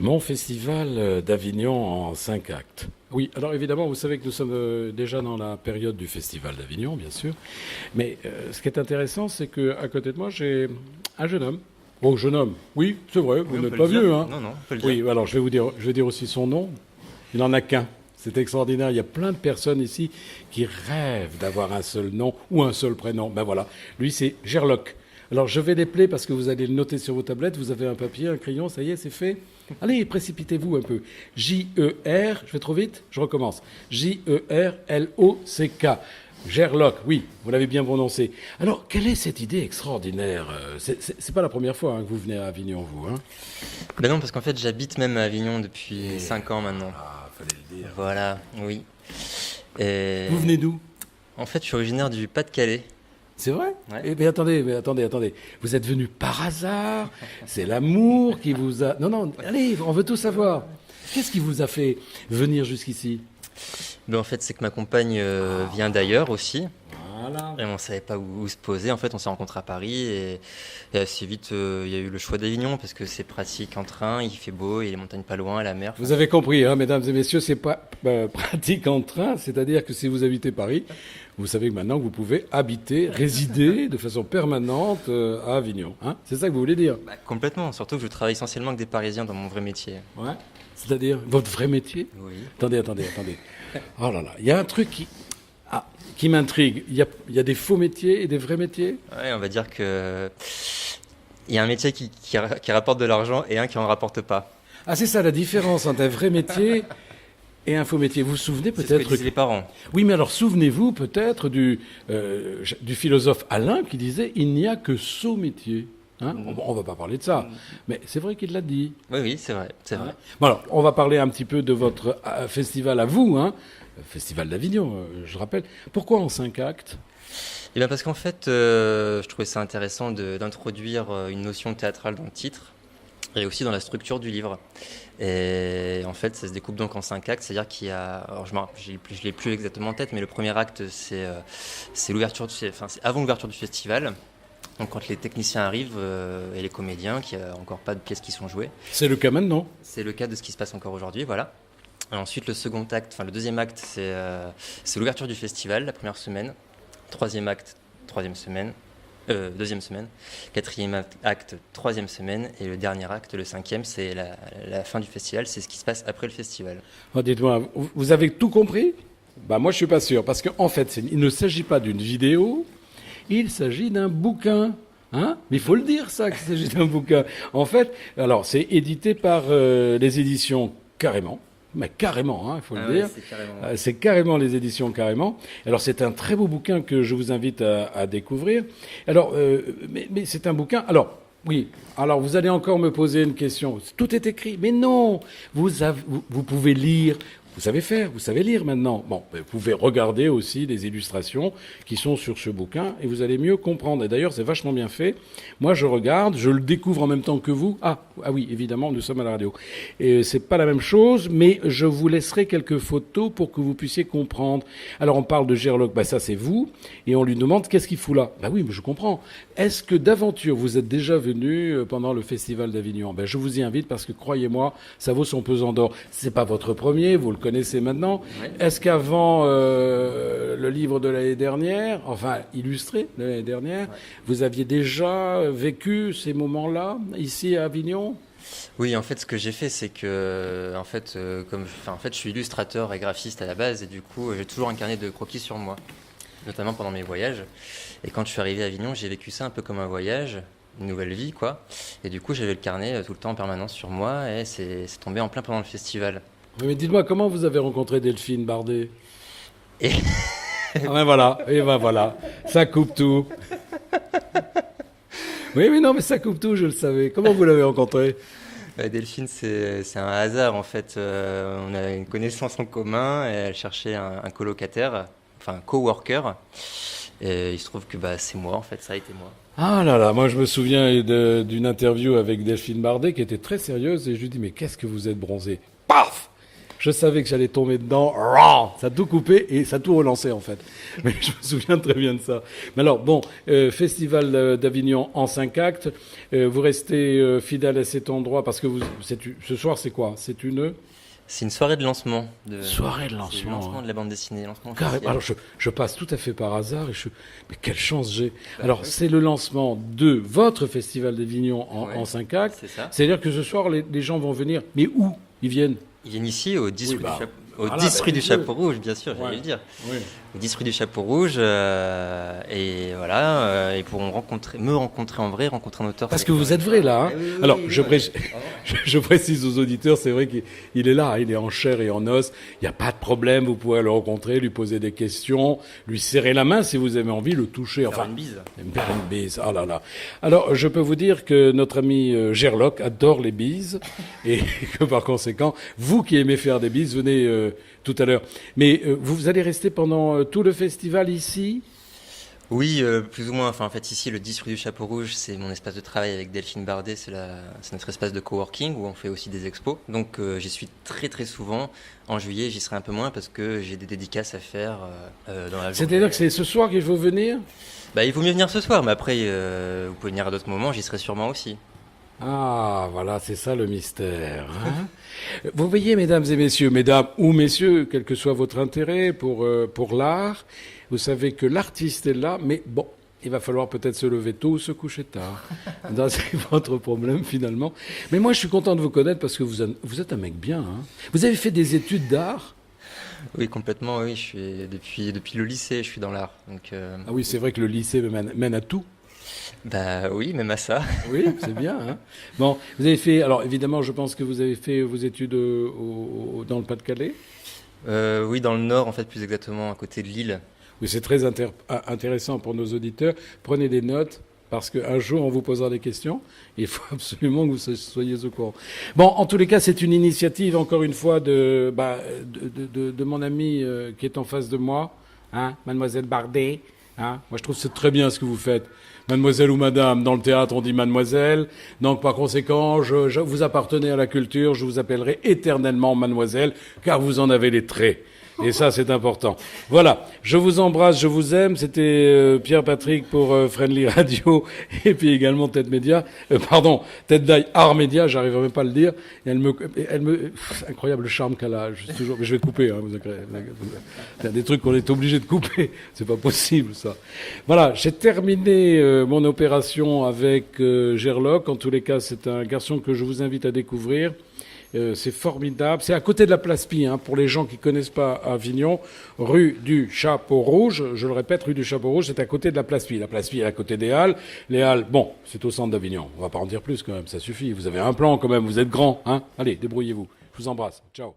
Mon festival d'Avignon en 5 actes. Oui, alors évidemment, vous savez que nous sommes déjà dans la période du festival d'Avignon, bien sûr. Mais ce qui est intéressant, c'est qu'à côté de moi, j'ai un jeune homme. Oh, jeune homme, oui, c'est vrai, vous Oui, on n'êtes peut pas le dire. vieux, hein. Non, non, on peut le dire. Oui, alors je vais dire aussi son nom. Il n'en a qu'un. C'est extraordinaire. Il y a plein de personnes ici qui rêvent d'avoir un seul nom ou un seul prénom. Ben voilà, lui c'est Gerloc. Alors je vais l'épeler parce que vous allez le noter sur vos tablettes. Vous avez un papier, un crayon, ça y est, c'est fait. Allez, précipitez-vous un peu. J-E-R, je vais trop vite, je recommence. J-E-R-L-O-C-K. Gerloc, oui, vous l'avez bien prononcé. Alors, quelle est cette idée extraordinaire? C'est pas la première fois que vous venez à Avignon, vous, hein? Ben non, parce qu'en fait, j'habite même à Avignon depuis 5 ans maintenant. Ah, fallait le dire. Voilà, oui. Et Vous venez d'où? en fait, je suis originaire du Pas-de-Calais. C'est vrai? Ouais. Eh bien, attendez. Vous êtes venu par hasard? C'est l'amour qui vous a... Non, non, allez, on veut tout savoir. Qu'est-ce qui vous a fait venir jusqu'ici? Ben en fait, c'est que ma compagne vient d'ailleurs aussi. Voilà. Et on savait pas où se poser. En fait, on s'est rencontrés à Paris et assez vite, il y a eu le choix d'Avignon parce que c'est pratique en train, il fait beau, il y a les montagnes pas loin, la mer. Vous avez compris, hein, mesdames et messieurs, c'est pas pratique en train, c'est-à-dire que si vous habitez Paris, vous savez que maintenant vous pouvez habiter, résider de façon permanente à Avignon. Hein, c'est ça que vous voulez dire? Bah, complètement, surtout que je travaille essentiellement avec des Parisiens dans mon vrai métier. Ouais. C'est-à-dire votre vrai métier? Oui. Attendez. Oh là là, il y a un truc qui m'intrigue. Il y a des faux métiers et des vrais métiers? Ouais, on va dire que il y a un métier qui rapporte de l'argent et un qui en rapporte pas. Ah, c'est ça la différence entre un vrai métier et un faux métier. Vous vous souvenez C'est ce que peut-être... disent les parents. Oui, mais alors souvenez-vous peut-être du philosophe Alain qui disait il n'y a que sot métier. Hein, on va pas parler de ça, mais c'est vrai qu'il l'a dit. Oui, oui, c'est vrai, c'est vrai. Bon, alors, on va parler un petit peu de votre festival à vous, hein, Festival d'Avignon, je rappelle. Pourquoi en 5 actes? Et bien parce qu'en fait, je trouvais ça intéressant d'introduire une notion théâtrale dans le titre et aussi dans la structure du livre. Et en fait, ça se découpe donc en 5 actes, c'est-à-dire qu'il y a, alors je l'ai plus exactement en tête, mais le premier acte, c'est l'ouverture, enfin, c'est avant l'ouverture du festival. Donc quand les techniciens arrivent et les comédiens, qu'il n'y a encore pas de pièces qui sont jouées. C'est le cas maintenant. C'est le cas de ce qui se passe encore aujourd'hui, voilà. Et ensuite, le second acte, enfin le deuxième acte, c'est l'ouverture du festival, la première semaine. Troisième acte, deuxième semaine. Quatrième acte, troisième semaine. Et le dernier acte, le cinquième, c'est la fin du festival, c'est ce qui se passe après le festival. Oh, dites-moi, vous avez tout compris? Bah moi je suis pas sûr, parce qu'en fait, il ne s'agit pas d'une vidéo, il s'agit d'un bouquin. Hein? Mais il faut le dire ça, qu'il s'agit d'un bouquin. En fait, alors c'est édité par les éditions Carrément. Mais carrément, il faut le dire. C'est carrément... C'est carrément les éditions Carrément. Alors c'est un très beau bouquin que je vous invite à découvrir. Alors, mais c'est un bouquin. Alors, oui. Alors vous allez encore me poser une question. Tout est écrit. Mais non, vous pouvez lire. Vous savez faire, vous savez lire maintenant. Bon, vous pouvez regarder aussi les illustrations qui sont sur ce bouquin et vous allez mieux comprendre. Et d'ailleurs, c'est vachement bien fait. Moi, je regarde, je le découvre en même temps que vous. Ah oui, évidemment, nous sommes à la radio. Et c'est pas la même chose, mais je vous laisserai quelques photos pour que vous puissiez comprendre. Alors, on parle de Gerloc, bah ça c'est vous, et on lui demande qu'est-ce qu'il fout là. Bah oui, mais je comprends. Est-ce que d'aventure vous êtes déjà venu pendant le festival d'Avignon? Ben je vous y invite parce que croyez-moi, ça vaut son pesant d'or. C'est pas votre premier, vous le connaissez maintenant. Ouais. Est-ce qu'avant le livre de l'année dernière, enfin illustré de l'année dernière, vous aviez déjà vécu ces moments-là ici à Avignon? Oui, en fait, ce que j'ai fait, c'est que, en fait, je suis illustrateur et graphiste à la base, et du coup, j'ai toujours un carnet de croquis sur moi, notamment pendant mes voyages. Et quand je suis arrivé à Avignon, j'ai vécu ça un peu comme un voyage, une nouvelle vie, quoi. Et du coup, j'avais le carnet tout le temps en permanence sur moi, et c'est tombé en plein pendant le festival. Oui, mais dites-moi, comment vous avez rencontré Delphine Bardet? Et Et ben voilà, ça coupe tout. Oui, mais non, mais ça coupe tout, je le savais. Comment vous l'avez rencontré? Delphine, c'est un hasard, en fait. On a une connaissance en commun, et elle cherchait un colocataire, enfin un coworker. Et il se trouve que c'est moi, en fait, ça a été moi. Ah là là, moi je me souviens d'une interview avec Delphine Bardet qui était très sérieuse et je lui dis mais qu'est-ce que vous êtes bronzé? Paf! Je savais que j'allais tomber dedans. Rah, ça a tout coupé et ça a tout relancé en fait. Mais je me souviens très bien de ça. Mais alors, bon, Festival d'Avignon en 5 actes. Vous restez fidèle à cet endroit parce que ce soir, c'est quoi? C'est une... C'est une soirée de lancement. Soirée de C'est le lancement. lancement de la bande dessinée. Lancement Carré- officiel. Alors, je passe tout à fait par hasard et mais quelle chance j'ai. Alors, c'est le lancement de votre Festival d'Avignon Ouais. en 5 actes. C'est ça. C'est-à-dire que ce soir, les gens vont venir. Mais où ils viennent? Ils viennent ici au 10 Oui, rue bah, du Chapeau. Au voilà, 10 bah, rue du dis-le. Chapeau Rouge, bien sûr, j'allais Ouais. le dire. Oui. Au 10 rue du Chapeau Rouge, et voilà, ils pourront me rencontrer en vrai, rencontrer un auteur. Parce que vous êtes vrai là. Hein. Oui, oui, Alors, oui, je, oui. pré- je précise aux auditeurs, c'est vrai qu'il est là, hein, il est en chair et en os. Il n'y a pas de problème, vous pouvez le rencontrer, lui poser des questions, lui serrer la main si vous avez envie, le toucher. Faire Enfin, une bise. me faire une bise. Oh là là. Alors, je peux vous dire que notre ami Gerlock adore les bises et que par conséquent, vous qui aimez faire des bises, venez tout à l'heure. Mais vous allez rester pendant tout le festival ici? Oui, plus ou moins. Enfin, en fait, ici, le 10 rue du Chapeau Rouge, c'est mon espace de travail avec Delphine Bardet. C'est notre espace de coworking où on fait aussi des expos. Donc, j'y suis très, très souvent. En juillet, j'y serai un peu moins parce que j'ai des dédicaces à faire dans la journée. C'est-à-dire que c'est ce soir qu'il faut venir? Bah, il vaut mieux venir ce soir, mais après, vous pouvez venir à d'autres moments, j'y serai sûrement aussi. Ah, voilà, c'est ça le mystère. Hein. Vous voyez, mesdames et messieurs, mesdames ou messieurs, quel que soit votre intérêt pour l'art, vous savez que l'artiste est là, mais bon, il va falloir peut-être se lever tôt ou se coucher tard. C'est votre problème finalement. Mais moi, je suis content de vous connaître parce que vous êtes un mec bien. Hein. Vous avez fait des études d'art? Oui, complètement, oui. Je suis depuis le lycée, je suis dans l'art. Donc, Ah oui, c'est vrai que le lycée mène à tout. bah oui, même à ça. Oui, c'est bien. Hein. Bon, vous avez fait. Alors évidemment, je pense que vous avez fait vos études dans le Pas-de-Calais. Oui, dans le nord, en fait, plus exactement, à côté de Lille. Oui, c'est très intéressant pour nos auditeurs. Prenez des notes parce qu'un jour, on vous posera des questions. Il faut absolument que vous soyez au courant. Bon, en tous les cas, c'est une initiative, encore une fois, de mon ami qui est en face de moi, hein, Mademoiselle Bardet. Hein. Moi, je trouve que c'est très bien ce que vous faites. Mademoiselle ou madame, dans le théâtre, on dit mademoiselle. Donc, par conséquent, vous appartenez à la culture, je vous appellerai éternellement mademoiselle, car vous en avez les traits. Et ça, c'est important. Voilà. Je vous embrasse, je vous aime. C'était Pierre-Patrick pour Friendly Radio et puis également Tête Média. Tête d'Aille Art Média, j'arriverai même pas à le dire. Et incroyable le charme qu'elle a. Mais je vais couper, hein, vous inquiétez. Il y a des trucs qu'on est obligé de couper. C'est pas possible, ça. Voilà. J'ai terminé mon opération avec Gerlock. En tous les cas, c'est un garçon que je vous invite à découvrir. C'est formidable. C'est à côté de la Place Pie, hein, pour les gens qui connaissent pas Avignon, rue du Chapeau Rouge. Je le répète, rue du Chapeau Rouge, c'est à côté de la Place Pie. La Place Pie est à côté des Halles. Les Halles, bon, c'est au centre d'Avignon. On va pas en dire plus quand même, ça suffit. Vous avez un plan quand même, vous êtes grand, hein. Allez, débrouillez-vous. Je vous embrasse. Ciao.